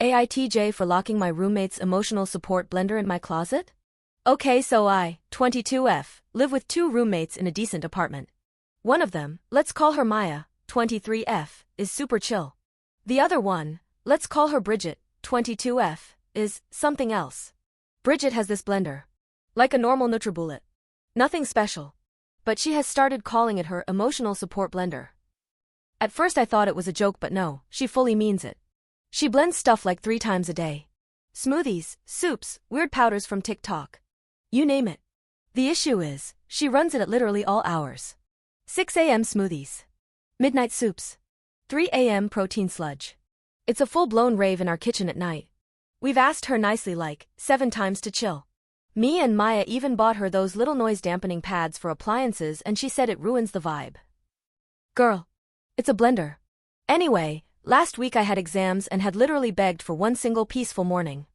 AITJ for locking my roommate's emotional support blender in my closet? Okay, so I, 22F, live with two roommates in a decent apartment. One of them, let's call her Maya, 23F, is super chill. The other one, let's call her Bridget, 22F, is something else. Bridget has this blender. Like a normal NutriBullet. Nothing special. But she has started calling it her emotional support blender. At first I thought it was a joke, but no, she fully means it. She blends stuff like 3 times a day. Smoothies, soups, weird powders from TikTok. You name it. The issue is, she runs it at literally all hours. 6 a.m. smoothies. Midnight soups. 3 a.m. protein sludge. It's a full-blown rave in our kitchen at night. We've asked her nicely like 7 times to chill. Me and Maya even bought her those little noise-dampening pads for appliances, and she said it ruins the vibe. Girl. It's a blender. Anyway, last week I had exams and had literally begged for one single peaceful morning.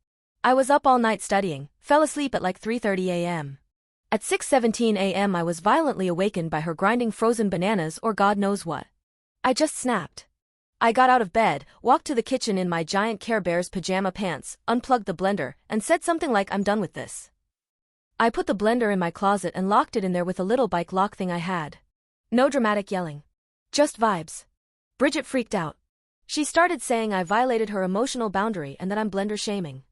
I was up all night studying, fell asleep at like 3:30 a.m. At 6:17 a.m. I was violently awakened by her grinding frozen bananas or God knows what. I just snapped. I got out of bed, walked to the kitchen in my giant Care Bears pajama pants, unplugged the blender, and said something like, "I'm done with this." I put the blender in my closet and locked it in there with a little bike lock thing I had. No dramatic yelling. Just vibes. Bridget freaked out. She started saying I violated her emotional boundary and that I'm blender shaming.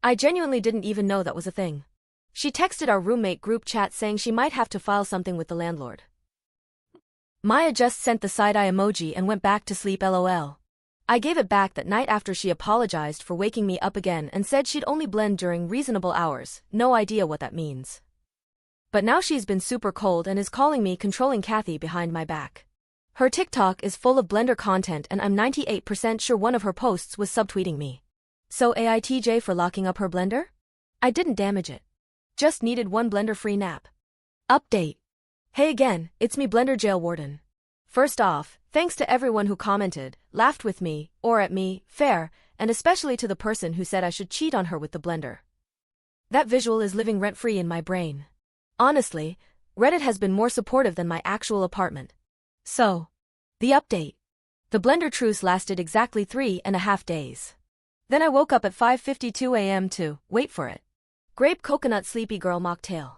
I genuinely didn't even know that was a thing. She texted our roommate group chat saying she might have to file something with the landlord. Maya just sent the side-eye emoji and went back to sleep lol. I gave it back that night after she apologized for waking me up again and said she'd only blend during reasonable hours, no idea what that means. But now she's been super cold and is calling me controlling Kathy behind my back. Her TikTok is full of blender content and I'm 98% sure one of her posts was subtweeting me. So AITJ for locking up her blender? I didn't damage it. Just needed one blender-free nap. Update. Hey again, it's me Blender Jail Warden. First off, thanks to everyone who commented, laughed with me, or at me, fair, and especially to the person who said I should cheat on her with the blender. That visual is living rent-free in my brain. Honestly, Reddit has been more supportive than my actual apartment. So, the update. The blender truce lasted exactly 3.5 days. Then I woke up at 5:52 a.m. to, wait for it, grape coconut sleepy girl mocktail.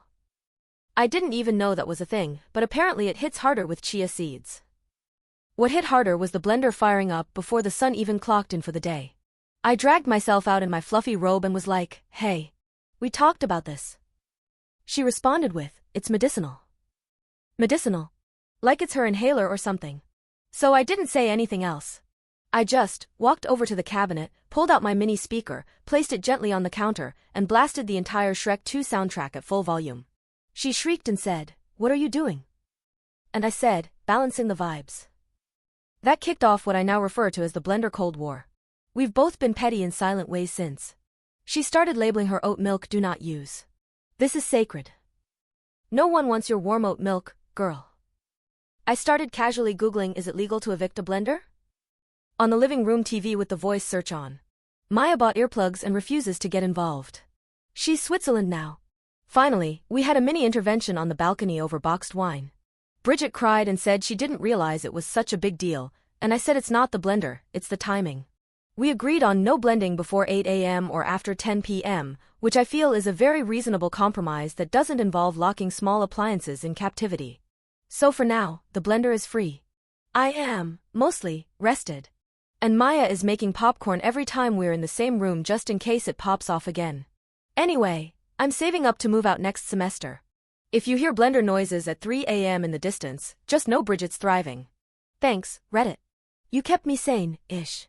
I didn't even know that was a thing, but apparently it hits harder with chia seeds. What hit harder was the blender firing up before the sun even clocked in for the day. I dragged myself out in my fluffy robe and was like, "Hey, we talked about this." She responded with, "It's medicinal." Medicinal? Like it's her inhaler or something. So I didn't say anything else. I just walked over to the cabinet, pulled out my mini speaker, placed it gently on the counter, and blasted the entire Shrek 2 soundtrack at full volume. She shrieked and said, "What are you doing?" And I said, "Balancing the vibes." That kicked off what I now refer to as the blender Cold War. We've both been petty in silent ways since. She started labeling her oat milk "do not use." This is sacred. No one wants your warm oat milk, girl. I started casually Googling, is it legal to evict a blender? On the living room TV with the voice search on. Maya bought earplugs and refuses to get involved. She's Switzerland now. Finally, we had a mini intervention on the balcony over boxed wine. Bridget cried and said she didn't realize it was such a big deal, and I said it's not the blender, it's the timing. We agreed on no blending before 8 a.m. or after 10 p.m., which I feel is a very reasonable compromise that doesn't involve locking small appliances in captivity. So for now, the blender is free. I am, mostly, rested. And Maya is making popcorn every time we're in the same room just in case it pops off again. Anyway, I'm saving up to move out next semester. If you hear blender noises at 3 a.m. in the distance, just know Bridget's thriving. Thanks, Reddit. You kept me sane-ish.